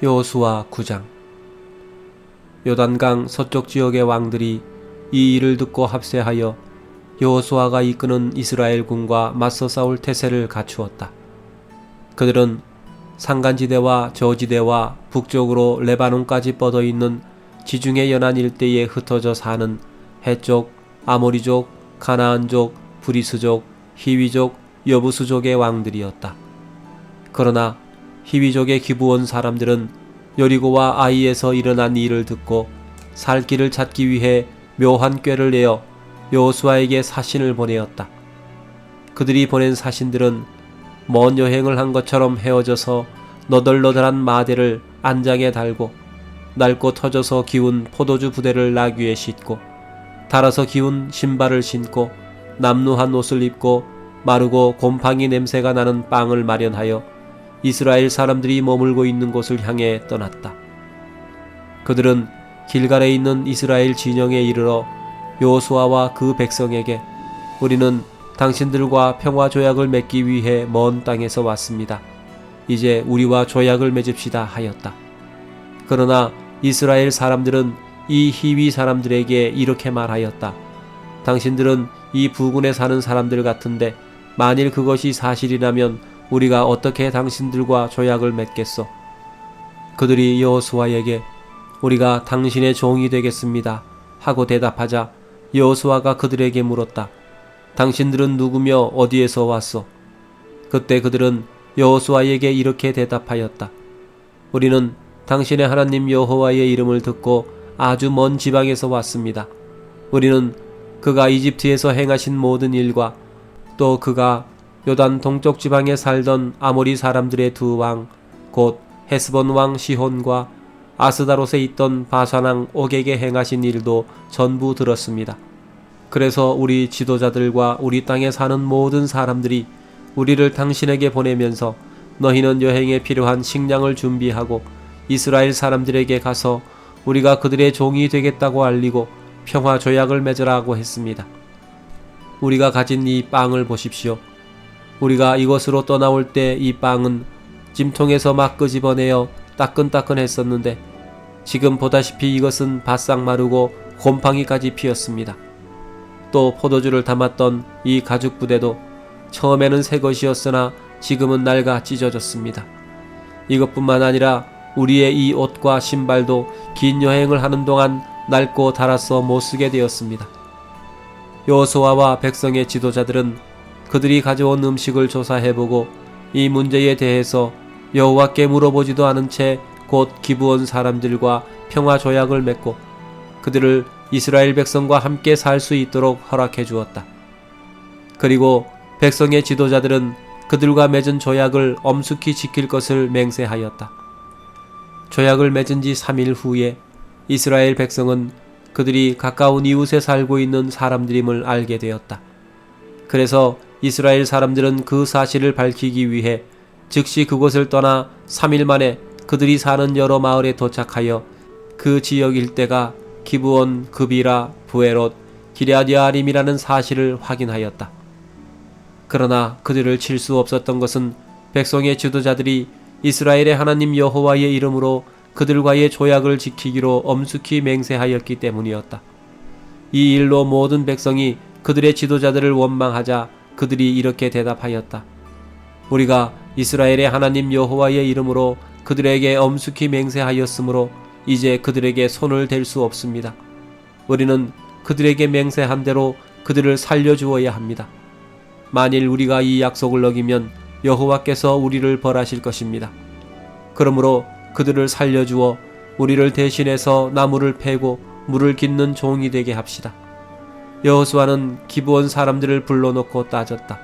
여호수아 9장. 요단강 서쪽 지역의 왕들이 이 일을 듣고 합세하여 여호수아가 이끄는 이스라엘 군과 맞서 싸울 태세를 갖추었다. 그들은 산간지대와 저지대와 북쪽으로 레바논까지 뻗어 있는 지중해 연안 일대에 흩어져 사는 헷족, 아모리족, 가나안족, 브리스족, 히위족, 여부수족의 왕들이었다. 그러나 히위족의 기브온 사람들은 여리고와 아이에서 일어난 일을 듣고 살 길을 찾기 위해 묘한 꾀를 내어 여호수아에게 사신을 보내었다. 그들이 보낸 사신들은 먼 여행을 한 것처럼 헤어져서 너덜너덜한 마대를 안장에 달고 낡고 터져서 기운 포도주 부대를 나귀에 싣고 달아서 기운 신발을 신고 남루한 옷을 입고 마르고 곰팡이 냄새가 나는 빵을 마련하여 이스라엘 사람들이 머물고 있는 곳을 향해 떠났다. 그들은 길갈에 있는 이스라엘 진영에 이르러 여호수아와 그 백성에게 우리는 당신들과 평화 조약을 맺기 위해 먼 땅에서 왔습니다. 이제 우리와 조약을 맺읍시다 하였다. 그러나 이스라엘 사람들은 이 히위 사람들에게 이렇게 말하였다. 당신들은 이 부근에 사는 사람들 같은데 만일 그것이 사실이라면 우리가 어떻게 당신들과 조약을 맺겠소? 그들이 여호수아에게 우리가 당신의 종이 되겠습니다 하고 대답하자 여호수아가 그들에게 물었다. 당신들은 누구며 어디에서 왔소? 그때 그들은 여호수아에게 이렇게 대답하였다. 우리는 당신의 하나님 여호와의 이름을 듣고 아주 먼 지방에서 왔습니다. 우리는 그가 이집트에서 행하신 모든 일과 또 그가 요단 동쪽 지방에 살던 아모리 사람들의 두 왕, 곧 헤스본 왕 시혼과 아스다롯에 있던 바산 왕 옥에게 행하신 일도 전부 들었습니다. 그래서 우리 지도자들과 우리 땅에 사는 모든 사람들이 우리를 당신에게 보내면서 너희는 여행에 필요한 식량을 준비하고 이스라엘 사람들에게 가서 우리가 그들의 종이 되겠다고 알리고 평화 조약을 맺으라고 했습니다. 우리가 가진 이 빵을 보십시오. 우리가 이곳으로 떠나올 때 이 빵은 찜통에서 막 끄집어내어 따끈따끈했었는데 지금 보다시피 이것은 바싹 마르고 곰팡이까지 피었습니다. 또 포도주를 담았던 이 가죽 부대도 처음에는 새 것이었으나 지금은 낡아 찢어졌습니다. 이것뿐만 아니라 우리의 이 옷과 신발도 긴 여행을 하는 동안 낡고 닳아서 못쓰게 되었습니다. 여호수아와 백성의 지도자들은 그들이 가져온 음식을 조사해보고 이 문제에 대해서 여호와께 물어보지도 않은 채 곧 기브온 사람들과 평화 조약을 맺고 그들을 이스라엘 백성과 함께 살 수 있도록 허락해 주었다. 그리고 백성의 지도자들은 그들과 맺은 조약을 엄숙히 지킬 것을 맹세하였다. 조약을 맺은 지 3일 후에 이스라엘 백성은 그들이 가까운 이웃에 살고 있는 사람들임을 알게 되었다. 그래서 이스라엘 사람들은 그 사실을 밝히기 위해 즉시 그곳을 떠나 3일 만에 그들이 사는 여러 마을에 도착하여 그 지역 일대가 기브온, 그비라, 부에롯, 기럇야아림이라는 사실을 확인하였다. 그러나 그들을 칠 수 없었던 것은 백성의 지도자들이 이스라엘의 하나님 여호와의 이름으로 그들과의 조약을 지키기로 엄숙히 맹세하였기 때문이었다. 이 일로 모든 백성이 그들의 지도자들을 원망하자 그들이 이렇게 대답하였다. 우리가 이스라엘의 하나님 여호와의 이름으로 그들에게 엄숙히 맹세하였으므로 이제 그들에게 손을 댈 수 없습니다. 우리는 그들에게 맹세한 대로 그들을 살려주어야 합니다. 만일 우리가 이 약속을 어기면 여호와께서 우리를 벌하실 것입니다. 그러므로 그들을 살려주어 우리를 대신해서 나무를 패고 물을 깃는 종이 되게 합시다. 여호수아는 기브온 사람들을 불러놓고 따졌다.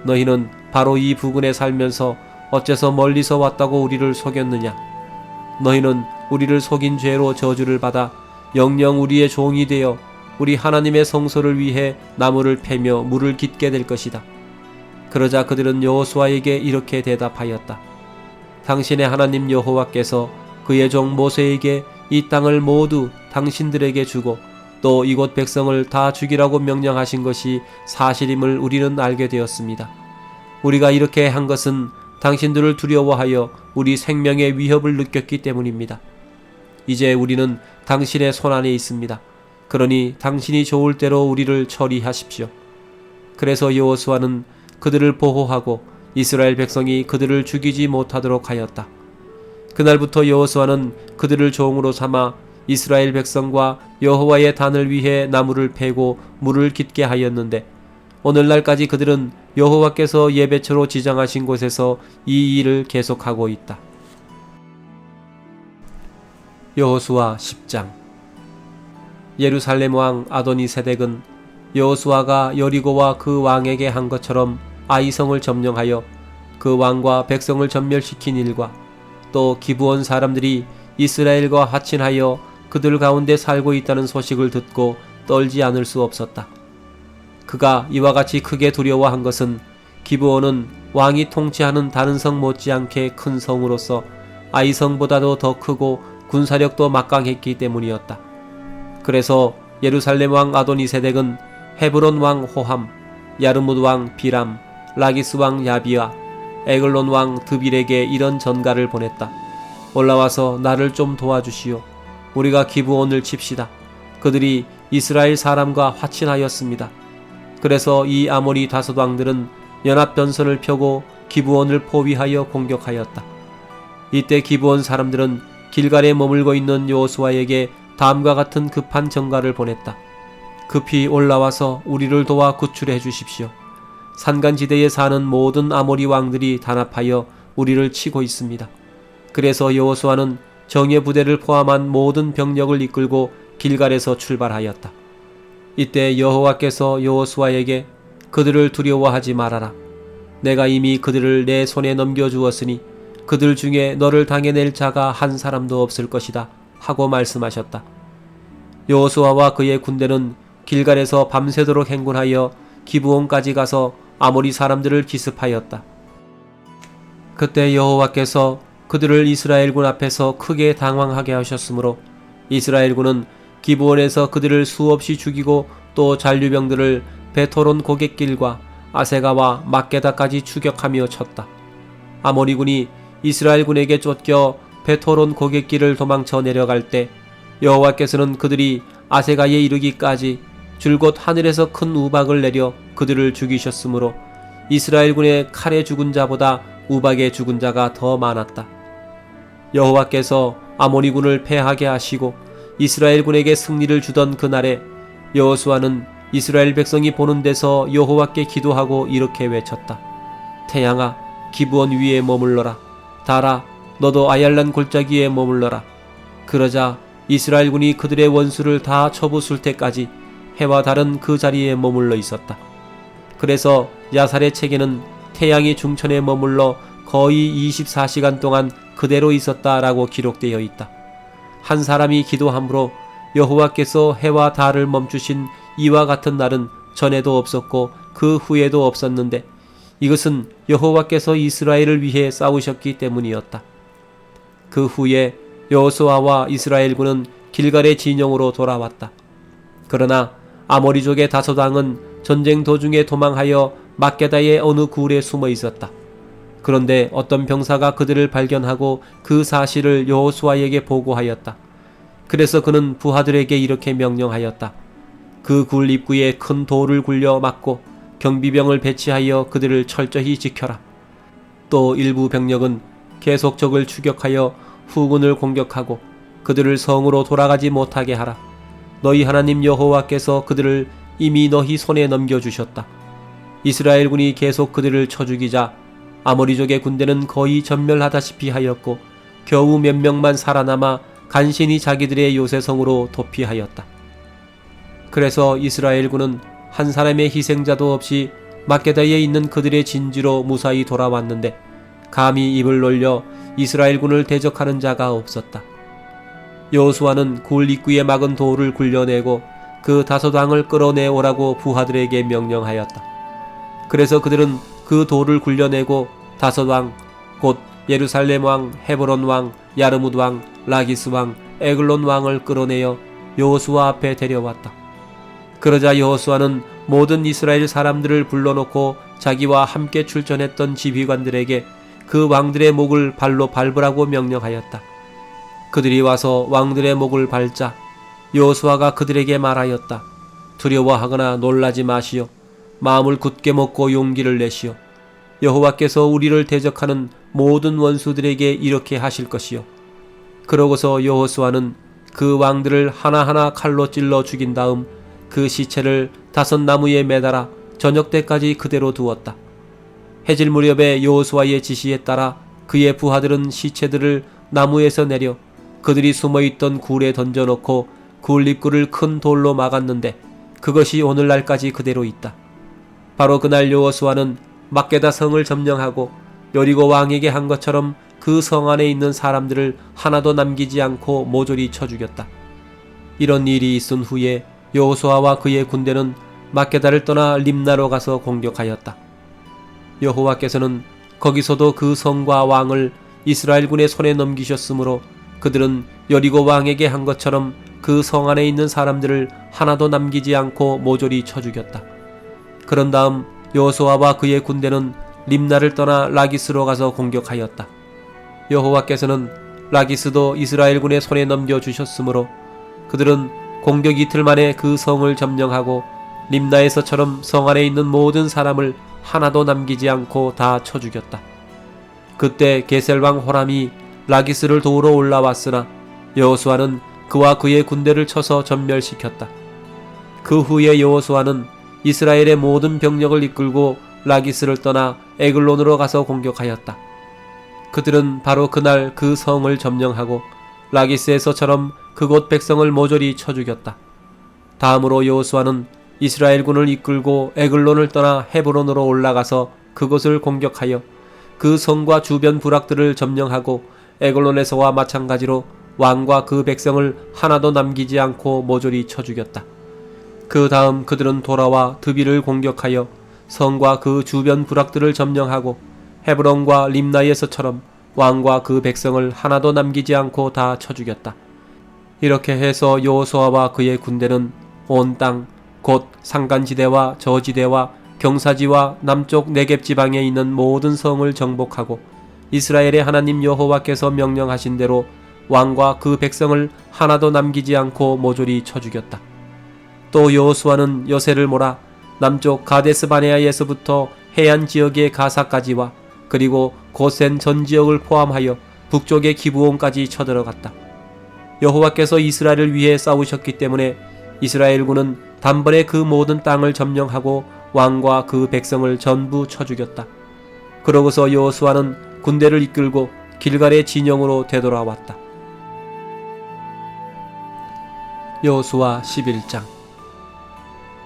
너희는 바로 이 부근에 살면서 어째서 멀리서 왔다고 우리를 속였느냐? 너희는 우리를 속인 죄로 저주를 받아 영영 우리의 종이 되어 우리 하나님의 성소를 위해 나무를 패며 물을 깃게 될 것이다. 그러자 그들은 여호수아에게 이렇게 대답하였다. 당신의 하나님 여호와께서 그의 종 모세에게 이 땅을 모두 당신들에게 주고 또 이곳 백성을 다 죽이라고 명령하신 것이 사실임을 우리는 알게 되었습니다. 우리가 이렇게 한 것은 당신들을 두려워하여 우리 생명의 위협을 느꼈기 때문입니다. 이제 우리는 당신의 손안에 있습니다. 그러니 당신이 좋을 대로 우리를 처리하십시오. 그래서 여호수아는 그들을 보호하고 이스라엘 백성이 그들을 죽이지 못하도록 하였다. 그날부터 여호수아는 그들을 종으로 삼아 이스라엘 백성과 여호와의 단을 위해 나무를 패고 물을 깃게 하였는데 오늘날까지 그들은 여호와께서 예배처로 지정하신 곳에서 이 일을 계속하고 있다. 여호수아 10장. 예루살렘 왕 아도니세덱은 여호수아가 여리고와 그 왕에게 한 것처럼 아이성을 점령하여 그 왕과 백성을 전멸시킨 일과 또 기브온 사람들이 이스라엘과 화친하여 그들 가운데 살고 있다는 소식을 듣고 떨지 않을 수 없었다. 그가 이와 같이 크게 두려워한 것은 기브온은 왕이 통치하는 다른 성 못지않게 큰 성으로서 아이성보다도 더 크고 군사력도 막강했기 때문이었다. 그래서 예루살렘 왕 아도니세덱은 헤브론 왕 호함, 야르무드 왕 비람, 라기스 왕 야비아, 에글론 왕 드빌에게 이런 전가를 보냈다. 올라와서 나를 좀 도와주시오. 우리가 기브온을 칩시다. 그들이 이스라엘 사람과 화친하였습니다. 그래서 이 아모리 다섯 왕들은 연합 변선을 펴고 기브온을 포위하여 공격하였다. 이때 기브온 사람들은 길갈에 머물고 있는 여호수아에게 다음과 같은 급한 전가를 보냈다. 급히 올라와서 우리를 도와 구출해 주십시오. 산간지대에 사는 모든 아모리 왕들이 단합하여 우리를 치고 있습니다. 그래서 여호수아는 정예 부대를 포함한 모든 병력을 이끌고 길갈에서 출발하였다. 이때 여호와께서 여호수아에게 그들을 두려워하지 말아라. 내가 이미 그들을 내 손에 넘겨주었으니 그들 중에 너를 당해낼 자가 한 사람도 없을 것이다 하고 말씀하셨다. 여호수아와 그의 군대는 길갈에서 밤새도록 행군하여 기브온까지 가서 아모리 사람들을 기습하였다. 그때 여호와께서 그들을 이스라엘군 앞에서 크게 당황하게 하셨으므로 이스라엘군은 기브온에서 그들을 수없이 죽이고 또 잔류병들을 베토론 고갯길과 아세가와 막게다까지 추격하며 쳤다. 아모리군이 이스라엘군에게 쫓겨 베토론 고갯길을 도망쳐 내려갈 때 여호와께서는 그들이 아세가에 이르기까지 줄곧 하늘에서 큰 우박을 내려 그들을 죽이셨으므로 이스라엘군의 칼에 죽은 자보다 우박에 죽은 자가 더 많았다. 여호와께서 아모리군을 패하게 하시고 이스라엘군에게 승리를 주던 그날에 여호수아는 이스라엘 백성이 보는 데서 여호와께 기도하고 이렇게 외쳤다. 태양아, 기브온 위에 머물러라. 달아, 너도 아얄란 골짜기에 머물러라. 그러자 이스라엘군이 그들의 원수를 다 쳐부술 때까지 해와 달은 그 자리에 머물러 있었다. 그래서 야살의 책에는 태양이 중천에 머물러 거의 24시간 동안 그대로 있었다라고 기록되어 있다. 한 사람이 기도함으로 여호와께서 해와 달을 멈추신 이와 같은 날은 전에도 없었고 그 후에도 없었는데 이것은 여호와께서 이스라엘을 위해 싸우셨기 때문이었다. 그 후에 여호수아와 이스라엘군은 길갈의 진영으로 돌아왔다. 그러나 아모리족의 다섯 왕은 전쟁 도중에 도망하여 막게다의 어느 굴에 숨어 있었다. 그런데 어떤 병사가 그들을 발견하고 그 사실을 여호수아에게 보고하였다. 그래서 그는 부하들에게 이렇게 명령하였다. 그 굴 입구에 큰 돌을 굴려 막고 경비병을 배치하여 그들을 철저히 지켜라. 또 일부 병력은 계속 적을 추격하여 후군을 공격하고 그들을 성으로 돌아가지 못하게 하라. 너희 하나님 여호와께서 그들을 이미 너희 손에 넘겨주셨다. 이스라엘군이 계속 그들을 쳐 죽이자 아모리족의 군대는 거의 전멸하다시피 하였고 겨우 몇 명만 살아남아 간신히 자기들의 요새성으로 도피하였다. 그래서 이스라엘군은 한 사람의 희생자도 없이 막게다에 있는 그들의 진지로 무사히 돌아왔는데 감히 입을 놀려 이스라엘군을 대적하는 자가 없었다. 여호수아는 굴 입구에 막은 돌을 굴려내고 그 다섯 왕을 끌어내오라고 부하들에게 명령하였다. 그래서 그들은 그 돌을 굴려내고 다섯 왕, 곧 예루살렘 왕, 헤브론 왕, 야르무드 왕, 라기스 왕, 에글론 왕을 끌어내어 여호수아 앞에 데려왔다. 그러자 여호수아는 모든 이스라엘 사람들을 불러놓고 자기와 함께 출전했던 지휘관들에게 그 왕들의 목을 발로 밟으라고 명령하였다. 그들이 와서 왕들의 목을 밟자 여호수아가 그들에게 말하였다. 두려워하거나 놀라지 마시오. 마음을 굳게 먹고 용기를 내시오. 여호와께서 우리를 대적하는 모든 원수들에게 이렇게 하실 것이요. 그러고서 여호수아는 그 왕들을 하나하나 칼로 찔러 죽인 다음 그 시체를 5 나무에 매달아 저녁 때까지 그대로 두었다. 해질 무렵에 여호수아의 지시에 따라 그의 부하들은 시체들을 나무에서 내려 그들이 숨어있던 굴에 던져놓고 굴 입구를 큰 돌로 막았는데 그것이 오늘날까지 그대로 있다. 바로 그날 여호수아는 막게다 성을 점령하고 여리고 왕에게 한 것처럼 그 성 안에 있는 사람들을 하나도 남기지 않고 모조리 쳐 죽였다. 이런 일이 있은 후에 여호수아와 그의 군대는 막게다를 떠나 림나로 가서 공격하였다. 여호와께서는 거기서도 그 성과 왕을 이스라엘군의 손에 넘기셨으므로 그들은 여리고 왕에게 한 것처럼 그 성 안에 있는 사람들을 하나도 남기지 않고 모조리 쳐 죽였다. 그런 다음 여호수아와 그의 군대는 림나를 떠나 라기스로 가서 공격하였다. 여호와께서는 라기스도 이스라엘군의 손에 넘겨주셨으므로 그들은 공격 이틀 만에 그 성을 점령하고 림나에서처럼 성 안에 있는 모든 사람을 하나도 남기지 않고 다 쳐 죽였다. 그때 게셀왕 호람이 라기스를 도우러 올라왔으나 여호수아는 그와 그의 군대를 쳐서 전멸시켰다. 그 후에 여호수아는 이스라엘의 모든 병력을 이끌고 라기스를 떠나 에글론으로 가서 공격하였다. 그들은 바로 그날 그 성을 점령하고 라기스에서처럼 그곳 백성을 모조리 쳐 죽였다. 다음으로 여호수아는 이스라엘군을 이끌고 에글론을 떠나 헤브론으로 올라가서 그곳을 공격하여 그 성과 주변 부락들을 점령하고 에글론에서와 마찬가지로 왕과 그 백성을 하나도 남기지 않고 모조리 쳐 죽였다. 그 다음 그들은 돌아와 드비를 공격하여 성과 그 주변 부락들을 점령하고 헤브론과 림나에서처럼 왕과 그 백성을 하나도 남기지 않고 다 쳐 죽였다. 이렇게 해서 여호수아와 그의 군대는 온 땅, 곧 산간지대와 저지대와 경사지와 남쪽 네겝 지방에 있는 모든 성을 정복하고 이스라엘의 하나님 여호와께서 명령하신 대로 왕과 그 백성을 하나도 남기지 않고 모조리 쳐 죽였다. 또 여호수아는 여세를 몰아 남쪽 가데스 바네아에서부터 해안 지역의 가사까지와 그리고 고센 전 지역을 포함하여 북쪽의 기브온까지 쳐들어갔다. 여호와께서 이스라엘을 위해 싸우셨기 때문에 이스라엘군은 단번에 그 모든 땅을 점령하고 왕과 그 백성을 전부 쳐 죽였다. 그러고서 여호수아는 군대를 이끌고 길갈의 진영으로 되돌아왔다. 여호수아 11장.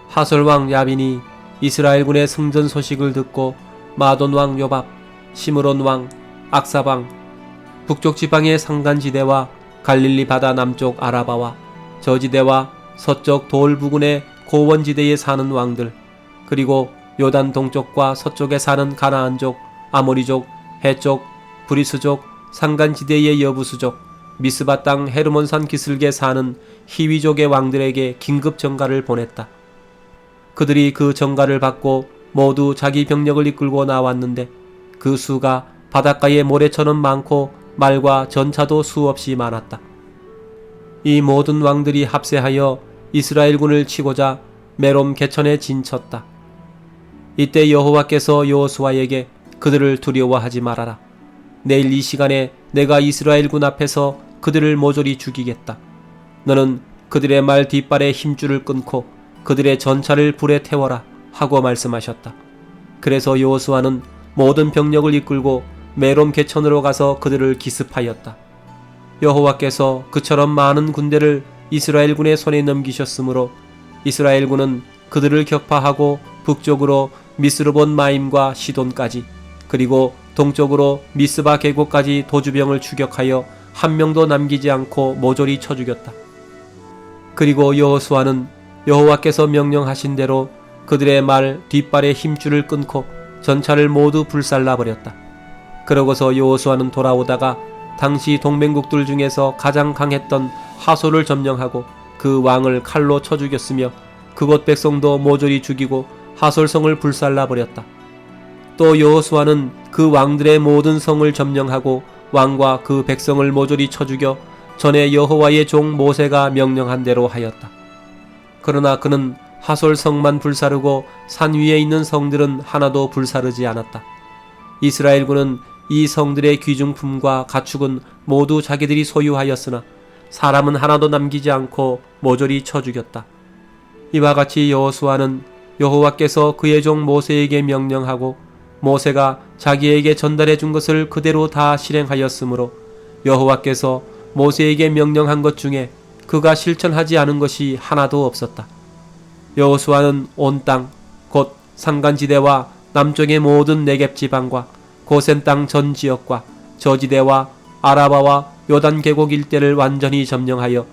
하솔왕 야빈이 이스라엘군의 승전 소식을 듣고 마돈왕 요밥, 시므론왕, 악사방, 북쪽 지방의 산간지대와 갈릴리 바다 남쪽 아라바와 저지대와 서쪽 돌 부근의 고원지대에 사는 왕들, 그리고 요단 동쪽과 서쪽에 사는 가나안족, 아모리족, 해족, 브리스족, 산간지대의 여부수족, 미스바 땅 헤르몬산 기슭에 사는 히위족의 왕들에게 긴급 전가를 보냈다. 그들이 그 전가를 받고 모두 자기 병력을 이끌고 나왔는데 그 수가 바닷가의 모래처럼 많고 말과 전차도 수없이 많았다. 이 모든 왕들이 합세하여 이스라엘군을 치고자 메롬 개천에 진쳤다. 이때 여호와께서 여호수아에게 그들을 두려워하지 말아라. 내일 이 시간에 내가 이스라엘군 앞에서 그들을 모조리 죽이겠다. 너는 그들의 말 뒷발에 힘줄을 끊고 그들의 전차를 불에 태워라 하고 말씀하셨다. 그래서 여호수아는 모든 병력을 이끌고 메롬 개천으로 가서 그들을 기습하였다. 여호와께서 그처럼 많은 군대를 이스라엘군의 손에 넘기셨으므로 이스라엘군은 그들을 격파하고 북쪽으로 미스르본 마임과 시돈까지 그리고 동쪽으로 미스바 계곡까지 도주병을 추격하여 한 명도 남기지 않고 모조리 쳐 죽였다. 그리고 여호수아는 여호와께서 명령하신 대로 그들의 말 뒷발에 힘줄을 끊고 전차를 모두 불살라버렸다. 그러고서 여호수아는 돌아오다가 당시 동맹국들 중에서 가장 강했던 하솔을 점령하고 그 왕을 칼로 쳐 죽였으며 그곳 백성도 모조리 죽이고 하솔성을 불살라버렸다. 또 여호수아는 그 왕들의 모든 성을 점령하고 왕과 그 백성을 모조리 쳐 죽여 전에 여호와의 종 모세가 명령한 대로 하였다. 그러나 그는 하솔 성만 불사르고 산 위에 있는 성들은 하나도 불사르지 않았다. 이스라엘군은 이 성들의 귀중품과 가축은 모두 자기들이 소유하였으나 사람은 하나도 남기지 않고 모조리 쳐 죽였다. 이와 같이 여호수아는 여호와께서 그의 종 모세에게 명령하고 모세가 자기에게 전달해 준 것을 그대로 다 실행하였으므로 여호와께서 모세에게 명령한 것 중에 그가 실천하지 않은 것이 하나도 없었다. 여호수아는 온 땅, 곧 산간지대와 남쪽의 모든 네겝 지방과 고센 땅 전 지역과 저지대와 아라바와 요단 계곡 일대를 완전히 점령하여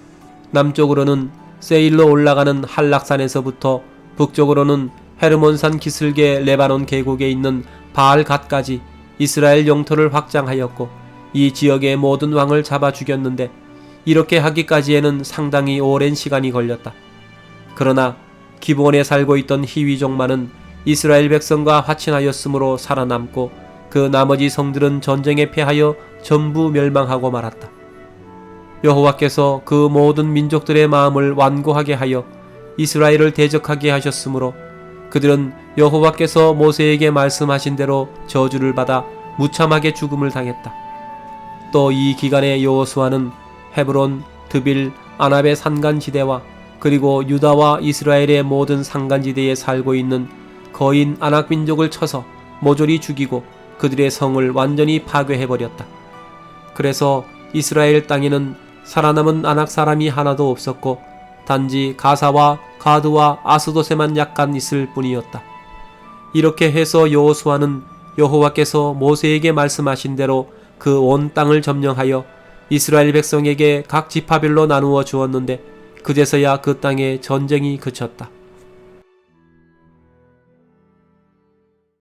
남쪽으로는 세일로 올라가는 한락산에서부터 북쪽으로는 헤르몬산 기슭의 레바논 계곡에 있는 바알갓까지 이스라엘 영토를 확장하였고 이 지역의 모든 왕을 잡아 죽였는데 이렇게 하기까지에는 상당히 오랜 시간이 걸렸다. 그러나 기브온에 살고 있던 히위족만은 이스라엘 백성과 화친하였으므로 살아남고 그 나머지 성들은 전쟁에 패하여 전부 멸망하고 말았다. 여호와께서 그 모든 민족들의 마음을 완고하게 하여 이스라엘을 대적하게 하셨으므로 그들은 여호와께서 모세에게 말씀하신 대로 저주를 받아 무참하게 죽음을 당했다. 또 이 기간에 여호수아는 헤브론, 드빌, 아납의 산간지대와 그리고 유다와 이스라엘의 모든 산간지대에 살고 있는 거인 아낙 민족을 쳐서 모조리 죽이고 그들의 성을 완전히 파괴해버렸다. 그래서 이스라엘 땅에는 살아남은 아낙 사람이 하나도 없었고 단지 가사와 가드와 아스도세만 약간 있을 뿐이었다. 이렇게 해서 여호수아는 여호와께서 모세에게 말씀하신 대로 그 온 땅을 점령하여 이스라엘 백성에게 각 지파별로 나누어 주었는데 그제서야 그 땅에 전쟁이 그쳤다.